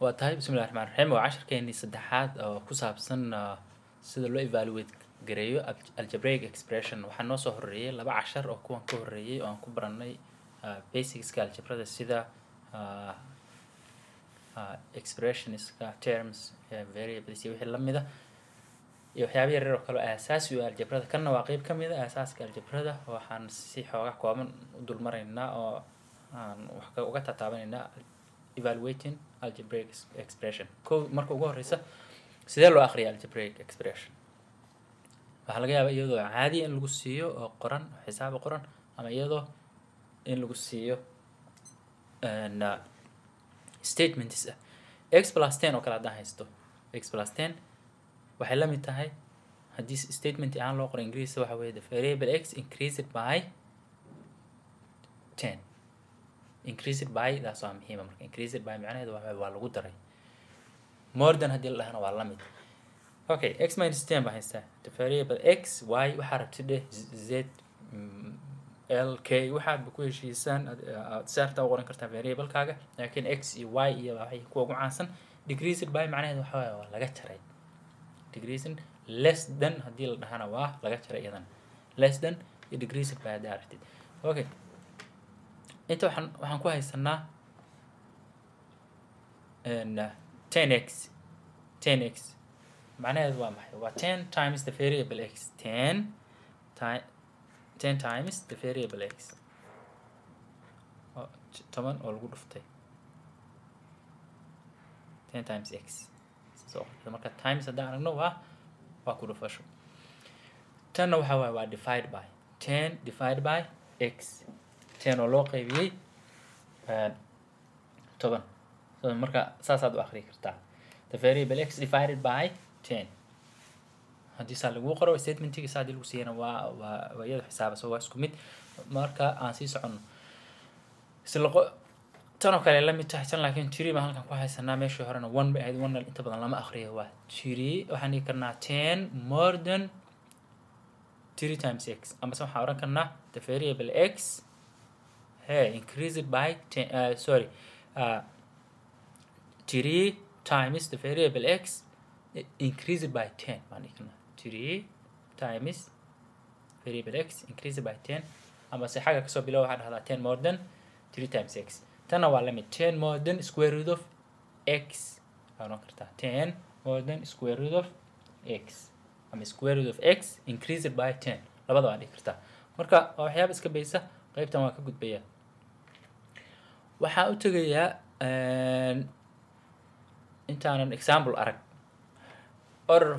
وطيب بسم الله الرحمن الرحيم وعشر كأني صدحات أو كسب سن سيدا لو evaluate جريو algebraic expression وحنا صهرية لبع عشر أو كون كهرية أو كبرناي basics كالجبرا سيدا expressions terms variables يوحي لمده يوحي يرر كلو أساس الجبرا كنا واقيب كم إذا أساس كالجبرا وحن سي حوجة قوام دول مرينا أو وقت تعباننا evaluating algebraic expression marka ugu horeysa sidee loo akhriyaa algebraic expression waxa laga yaabaa iyadoo caadi in lagu siiyo oo qoran xisaab qoran ama iyadoo in lagu siiyo statements x plus 10 oo kala hadaan haysto x plus 10 waxay la mid tahay haddii statement aan loo qorin ingiriisi waxa weeye the variable x increased by 10 increased by that's what muhiim marka increased by macnaheedu waa lagu daray more than hadii la dhahana waa la mid okay x minus 10 baa haysta the variable x y waxa rabtid z l k waxaad ku heshiisaan aad saarta u qoran kartaa variable kaaga laakiin x iyo y iyo waxay ku ugu caansan decreased by macnaheedu waxa waa laga jaray decreasing less than hadii la dhahana waa laga jaray iyadan less than decreased by directed okay inta waxaan ku haysanaa 10x macnaheedu waa maxay waa 10 times the variable x 10 times the variable x toban oo lagu dhuftay 10 times x so marka times haddaan aragno waa ku dhufasho tanna waxa waa divide by 10 divided by x 10 oo loo qaybiyay toban so marka saasaad u akhri kartaa the variable x divided by 10 haddii saa lagu qoro statementiga saa lagu siiyana waa iyada xisaaba soo waa isku mid marka aan sii socono isla tan oo kale la mid tahay tan laakiin tiri ma halkan ku haysanaa meeshii horena 1 bay ahayd 1 inta badan lama akhriyo waa tiri waxaan dhihi karnaa 10 more than 3 times x ama waxaan oran karnaa the variable x increased by 10 sorry 3 times the variable x increased by 10 manikna 3 times variable x increased by 10 ama si xaga kasoo bilow waxaan dhahdaa 10 more than 3 times x tana waa lamid 10 more than square root of x aan kartaa 10 more than square root of x ama square root of x increased by 10 labada waa dhigi kartaa marka waxyaabo iska baysa qaybtan waa ka gudbaya waxaa u tagayaa intaanan example arag order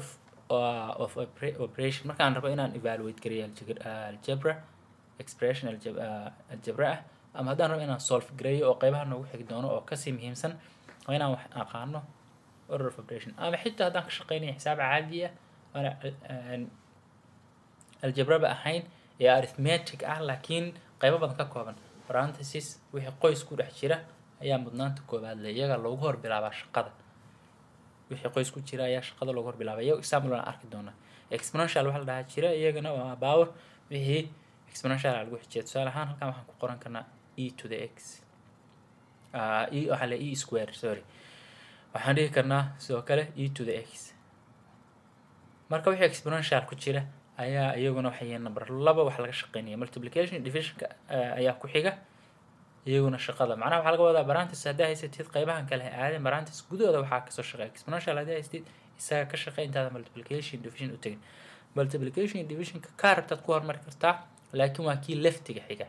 of operation markaan rabo inaan evaluate gareeyo algebra expression algebra ama haddaan rabo inaan solve gareeyo oo qaybaha noogu xigi doono oo kasii muhiimsan waa inaan wax aqaano order of operation ama xitaa haddaan ka shaqeynayo xisaab caadi ah ana algebra ba ahayn ee arithmetic ah laakiin qaybo badan ka kooban parenthesis wixii qoys ku dhex jira ayaa mudnaanta koobaad leh iyaga loogu hor bilaabaa shaqada wixii qoys ku jira ayaa shaqada loogu hor bilaabay example aan arki doona exponential waxa la dhahaa jira iyagana waa power wixii exponential lagu xijiyo tusaale ahaan halkan waxaan ku qoran karnaa e to the x e waxa la e square sorry waxaan dhihi karnaa sidoo kale e to the x marka wixii exponential ku jira ayaa iyaguna waxay yihiin number 2 wax laga shaqeynaya multiplication division ayaa ku xiga iyaguna shaqada macnaha waxa laga wadaa parenthesis haddii haysatid qaybahan kale aadeen parenthesis gudahooda waxaa ka soo shaqeeya exponential haddii haysatid isaga ka shaqeyntaada multiplication division u tagin multiplication division ka rabtaad ku hormari kartaa laakiin waa kii leftiga xiga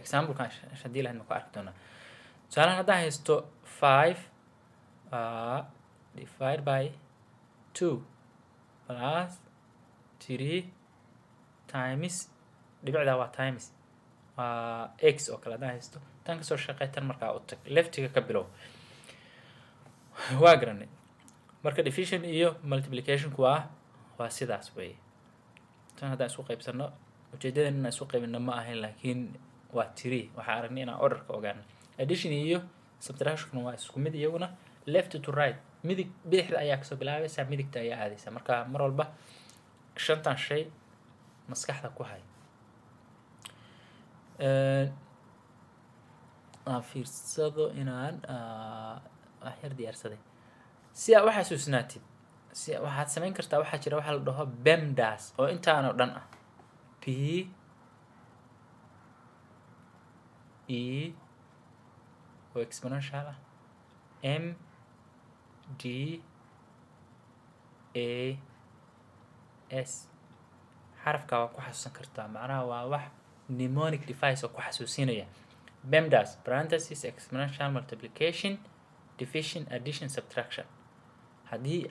example kan hadii lahayd ma ku arki doonaa tusaale haddaan haysto 5 divided by 2 plus 3 times dhibicda waa times x oo kala hadaan haysto tan ka soo shaqeytan markaa u tag leftiga ka bilow waa garanay marka division iyo multiplication waa sidaas weeye tan haddaan isku qaybsano ujeedadan inaan isku qaybino ma ahayn laakiin waa 3 waxaan aragnay inaan orderka ogaano addition iyo subtraction waa isku mid iyaguna left to right midig bidixda ayaa kasoo bilaabaysa midigta ayaa aadaysa marka mar walba shantan shay maskaxda ku hay fiirsado inaan wax yar diyaarsaday si aad u xasuusnaatid waxaad samayn kartaa waxaa jira waxa la dhaho PEMDAS oo intaan oo dhan ah P E oo exponential ah M D A S xarafka waa ku xasuusan kartaa macnaha waa wax mnemonic device oo ku xasuusinaya PEMDAS parentheses exponential multiplication division addition subtraction haddii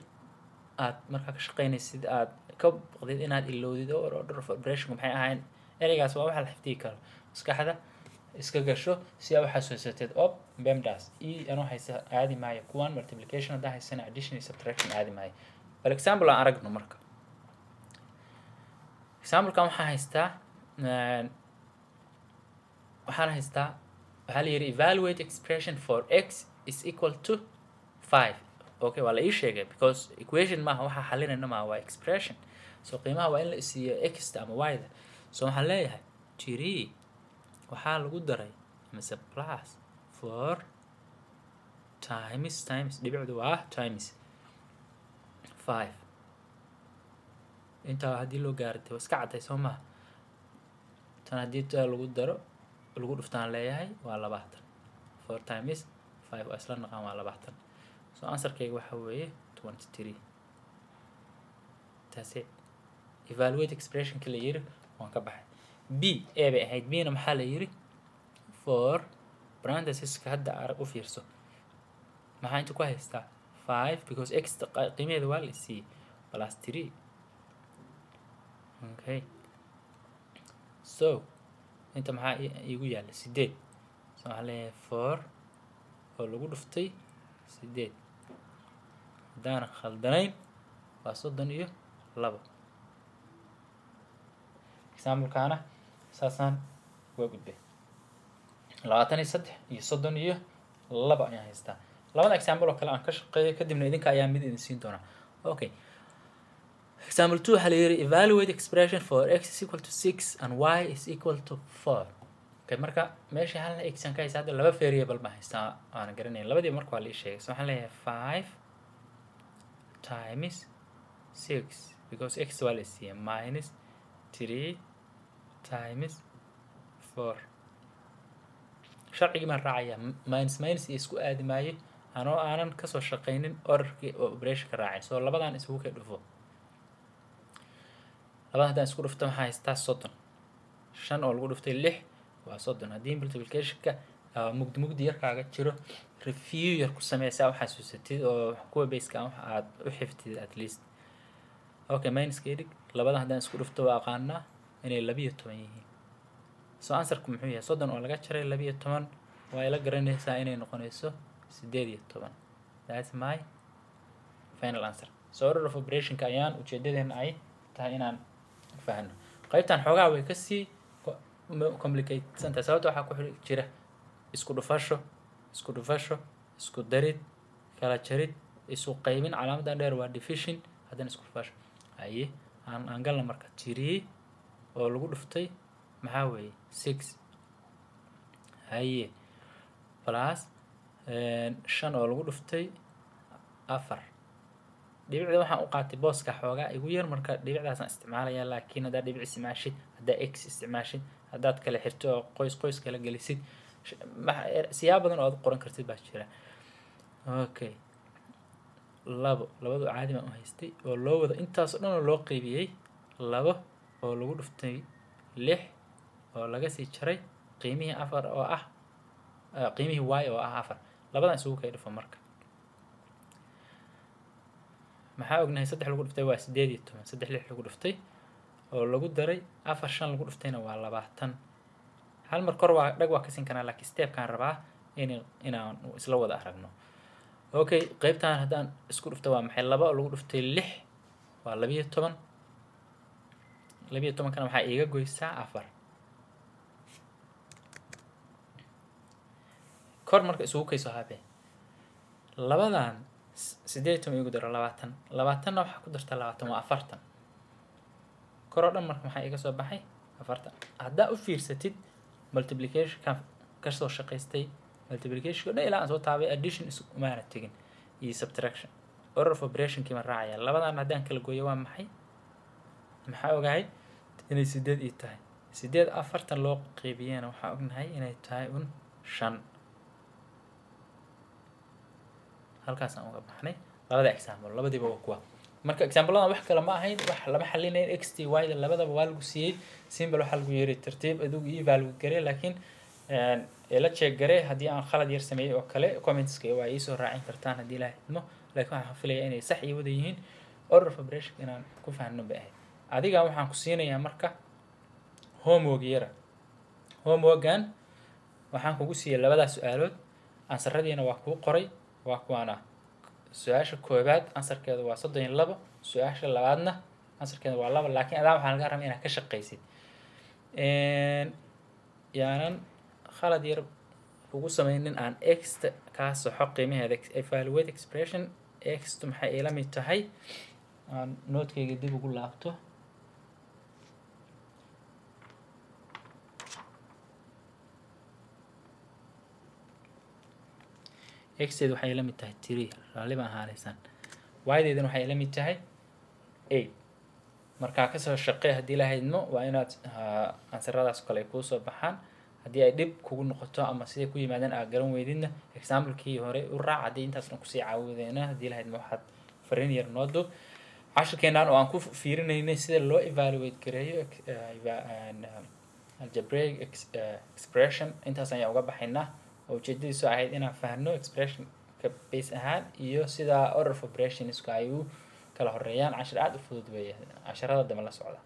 aad markaa ka shaqaynaysid aad ka baqdid inaad ilowdid oo order of operation maxay ahayn ereygaas waa waxa la xifdiyi karo maskaxda iska gasho si aad u xasuusatid op PEMDAS anoo haysa aadi maayo kuwan multiplication haddaa haysana addition iyo subtraction aadi maayo for example aan aragno marka example-kan waxaan haystaa waxaa la yidhi evaluate expression for x is equal to 5 okay waa la ii sheegay because equation maaha waxaa xalinayna maaha waa expression so qiimaha waa in la isiiyo x ama y-da so waxaan leeyahay 3 waxaa lagu daray mise plus 4 times dhibicdu waa times 5 intaa haddii loo gaartay waa iska cadday soo maaha tan haddii lagu daro lagu dhuftaan leeyahay waa 20 4 times 5 waa isla naqaan waa 20 so answerkayga waxa weeye 23 that's it evaluate expression kala yiri waan ka baxay b a bay ahayd b na maxaa la yiri for parentheses ka hadda arag u fiirso maxaa inta ku haystaa 5 because x qiimaheeda waa la siiyey plus 3 okay so inta maxaa iigu yaalla 8 so waxaa leeyahay 4 oo lagu dhuftay 8 haddaan khaldanayn waa 32 example-kaana saasaan waa gudbay 23 iyo 32 ayaan haystaa labada example oo kale aan ka shaqeeyo kadibna idinka ayaa mid idin siin doonaa okay example 2 waxaa la yidhi evaluate expression for x is equal to 6 and y is equal to 4 okay marka meesha halna x aan ka haysta hadda laba variable baan haystaa aan garanayn labadii marka waa la ii sheegay so waxaan leeyahay 5 times 6 because x waa la siiyey minus 3 times 4 sharcigii baan raacayaa minus iyo isku aadi maayo anoo aanan kasoo shaqaynin orderkii oo operationka raacay so labadan isugu kay dhufo labada haddaan isku dhufto waxaa haystaa 30 5 oo lagu dhuftay 6 waa 30 haddii multiplicationka mugdi yarkaaga jiro review yar ku sameysaa u xasuusatid oo kuwa baseka aad u xiftid at least okay minuska dhig labada haddaan isku dhufto waa aqaanaa inay 12 yihiin so answerku muxuu yahay 30 oo laga jaray 12 waa ila garanaysaa inay noqonayso 18 that's my final answer so order of operationka ayaan ujeedadeena ay tahay inaan fahno qaybtan xoogaa way ka sii complicated santa sababta waxaa ku jira isku dhufasho isku darid kala jarid isu qaybin calaamadan dheer waa division haddana isku dhufasho haye aan galna marka 3 oo lagu dhuftay maxaa weeye 6 haye plus 5 oo lagu dhuftay 4 dhibicda waxaan u qaatay booska xoogaa igu yar marka dhibicdaasaan isticmaalayaa laakiin haddaad dhibic isticmaashid haddaa x isticmaashid haddaad kala xirto oo qoys kala gelisid siyaabo badan oo aad qoran kartid baa jira okay labadu caadi baan u haystay oo loo wada intaas oo dhan oo loo qaybiyey 2 oo lagu dhuftay 6 oo laga sii jaray qiimihii 4 oo ah qiimihii y oo ah 4 labadan isugu kay dhufo marka maxaa ognahay 3 lagu dhuftay waa 18 3 6 lagu dhuftay oo lagu daray 4 5 lagu dhuftayna waa 20 hal mar kor waa dhag waa ka sin kanaa laakiin step-kaan rabaa inaan isla wada aragno okay qaybtaan haddaan isku dhufto waa maxay 2 oo lagu dhuftay 6 waa 12 kana waxaa iiga goysaa 4 kor marka isugu kayso habeen labadan 18 igu daro 20 20na waxaa ku darta 20 waa 40 kor oo dhan marka maxaa iga soo baxay 40 haddaa u fiirsatid multiplication ka soo shaqaystay multiplication oo dhan ilaa aan soo taabay addition maana tegin iyo subtraction order of operation kii ma raacaya labadan haddaan kala gooyo waa maxay maxaa ogahay inay 8 ii tahay 8 afartan loo qaybiyana waxaa ognahay inay tahay 5 halkaas aan uga baxnay labada example labadiiba waa kuwa marka example-ladan wax kale ma ahayn wax lama xalinayn x t y da labadaba waa lagu siiyay symbol waxa lagu yeeray tartiib adigu iyo value garay laakiin la check garay haddii aan khalad yar sameeyay oo kale comments-ka waa ii soo raacin kartaan haddii la idmo laakiin waxaan filayaa inay sax iyo wada yihiin order of operation inaan ku fahanno ba ahayd adiga waxaan ku siinayaa marka homework yara homework-gan waxaan kugu siiyay labada su'aalood ansaradiina waa kuu qoray waa kuwana su-aasha koobaad ansarkeedu waa 32 su-aasha labaadna ansarkeedu waa 2 laakiin adaa waxaan laga rabaa inaad ka shaqaysid yaanan khalad yar ugu samaynin aan x ka soxo qiimaheeda evaluate expression x maxay ila mid tahay aan note-kayga dib ugu laabto x-eedu waxay la mid tahay 3 raaliba ahaanaysan y-deeduna waxay la mid tahay 8 markaa ka soo shaqee haddii la haydmo waa inaad ansaradaas kale kuu soo baxaan haddii ay dhib kugu noqoto ama siday ku yimaadeen aad garan weydidna example-kii hore u raac haddii intaasna kusii caawideena haddii la haydmo waxaad fariin yar noo duub cashirkeennan oo aan ku fiirinaynay sida loo evaluate gareeyo algebraic expression intaas ayaan uga baxaynaa ujeedadiisu ahayd inaan fahno expression ka base ahaan iyo sida order of operations ay u kala horeeyaan cashir aad u fudud weeye casharada dama la socda